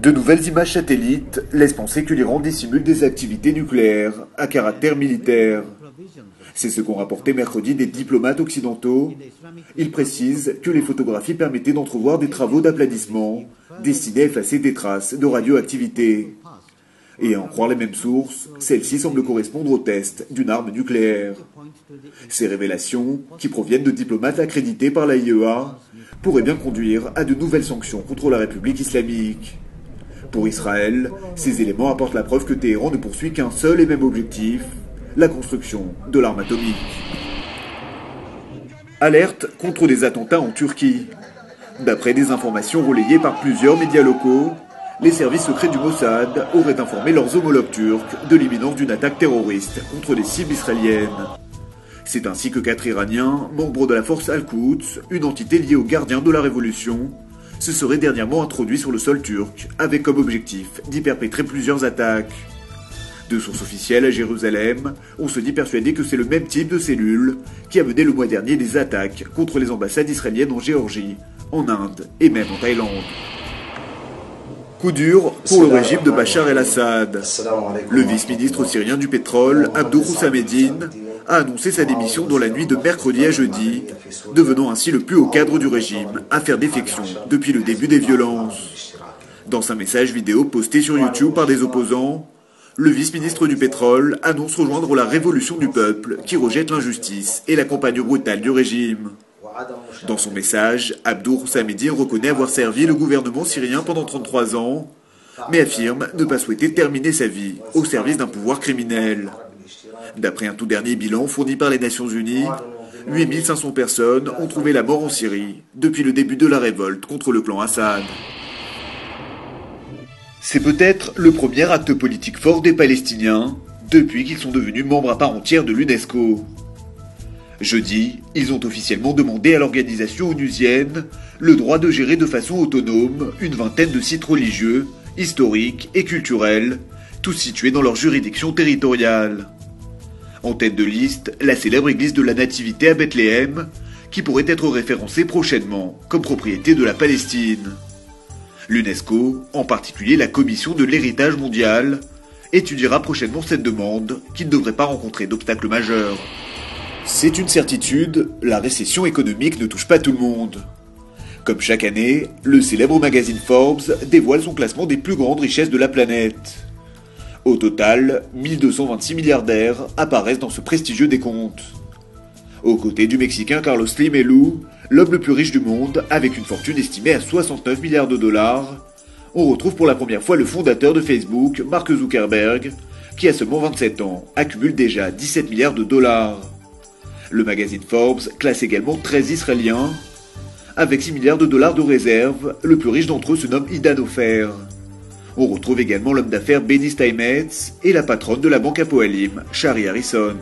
De nouvelles images satellites laissent penser que l'Iran dissimule des activités nucléaires à caractère militaire. C'est ce qu'ont rapporté mercredi des diplomates occidentaux. Ils précisent que les photographies permettaient d'entrevoir des travaux d'aplanissement destinés à effacer des traces de radioactivité. Et à en croire les mêmes sources, celles-ci semblent correspondre au test d'une arme nucléaire. Ces révélations, qui proviennent de diplomates accrédités par la IEA, pourraient bien conduire à de nouvelles sanctions contre la République islamique. Pour Israël, ces éléments apportent la preuve que Téhéran ne poursuit qu'un seul et même objectif, la construction de l'arme atomique. Alerte contre des attentats en Turquie. D'après des informations relayées par plusieurs médias locaux, les services secrets du Mossad auraient informé leurs homologues turcs de l'imminence d'une attaque terroriste contre des cibles israéliennes. C'est ainsi que 4 Iraniens, membres de la force Al-Quds, une entité liée aux gardiens de la Révolution, se seraient dernièrement introduits sur le sol turc, avec comme objectif d'y perpétrer plusieurs attaques. De sources officielles à Jérusalem, on se dit persuadé que c'est le même type de cellule qui a mené le mois dernier des attaques contre les ambassades israéliennes en Géorgie, en Inde et même en Thaïlande. Coup dur pour le régime de Bachar el-Assad. Le vice-ministre syrien du pétrole, Abdou Roussameddine, a annoncé sa démission dans la nuit de mercredi à jeudi, devenant ainsi le plus haut cadre du régime à faire défection depuis le début des violences. Dans un message vidéo posté sur YouTube par des opposants, le vice-ministre du pétrole annonce rejoindre la révolution du peuple qui rejette l'injustice et la campagne brutale du régime. Dans son message, Abdou Roussameddine reconnaît avoir servi le gouvernement syrien pendant 33 ans, mais affirme ne pas souhaiter terminer sa vie au service d'un pouvoir criminel. D'après un tout dernier bilan fourni par les Nations Unies, 8500 personnes ont trouvé la mort en Syrie depuis le début de la révolte contre le clan Assad. C'est peut-être le premier acte politique fort des Palestiniens depuis qu'ils sont devenus membres à part entière de l'UNESCO. Jeudi, ils ont officiellement demandé à l'organisation onusienne le droit de gérer de façon autonome une vingtaine de sites religieux, historiques et culturels, tous situés dans leur juridiction territoriale. En tête de liste, la célèbre église de la Nativité à Bethléem, qui pourrait être référencée prochainement comme propriété de la Palestine. L'UNESCO, en particulier la Commission de l'héritage mondial, étudiera prochainement cette demande qui ne devrait pas rencontrer d'obstacles majeurs. C'est une certitude, la récession économique ne touche pas tout le monde. Comme chaque année, le célèbre magazine Forbes dévoile son classement des plus grandes richesses de la planète. Au total, 1226 milliardaires apparaissent dans ce prestigieux décompte. Aux côtés du Mexicain Carlos Slim Helú, l'homme le plus riche du monde, avec une fortune estimée à 69 milliards de dollars, on retrouve pour la première fois le fondateur de Facebook, Mark Zuckerberg, qui à seulement 27 ans accumule déjà 17 milliards de dollars. Le magazine Forbes classe également 13 Israéliens. Avec 6 milliards de dollars de réserve, le plus riche d'entre eux se nomme Idan Ofer. On retrouve également l'homme d'affaires Benny Steinmetz et la patronne de la banque Apoalim, Shari Harrison.